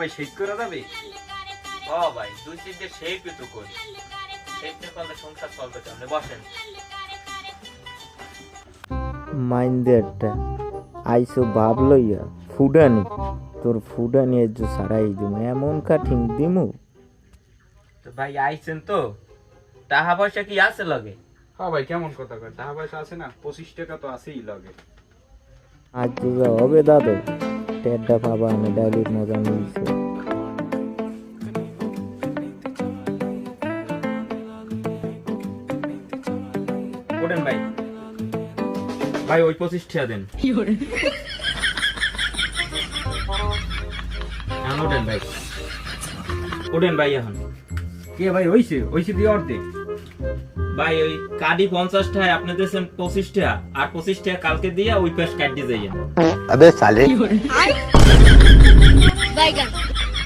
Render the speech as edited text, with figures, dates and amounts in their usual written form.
ভাই শেক করে যাবে? ও ভাই 2-3 শেকই তো করি, শেক না করলে সংসার চলবে কেমনে? বসেন। মাইন্ডেরটা আইসো ভাব লইয়া ফুডানি, তোর ফুডানি এর যে সারাই দিমু, এমন কাঠিং দিমু। তো ভাই আইছেন তো, টাকা পয়সা কি আছে লগে? হ্যাঁ ভাই কেমন কথা কয়, টাকা পয়সা আছে না, 25 টাকা তো আছেই লগে। আজ যা হবে দাদু, টেডটা পাবা আমি ডাইলির মজা মিলছে। ওঠেন ভাই, ভাই ওই 25 টাকা দেন। এখন ওঠেন ভাই, ওঠেন ভাই এখন। কে ভাই হইছে হইছে দিয়ে অর্ধেক। ভাই ওই কাডি 50 টাকা, আপনি দিয়েছেন 25 টাকা, আর 25 টাকা কালকে দিয়ে ওই পাশ কাট দিয়ে যাইয়েন। अबे साले Bye, guys.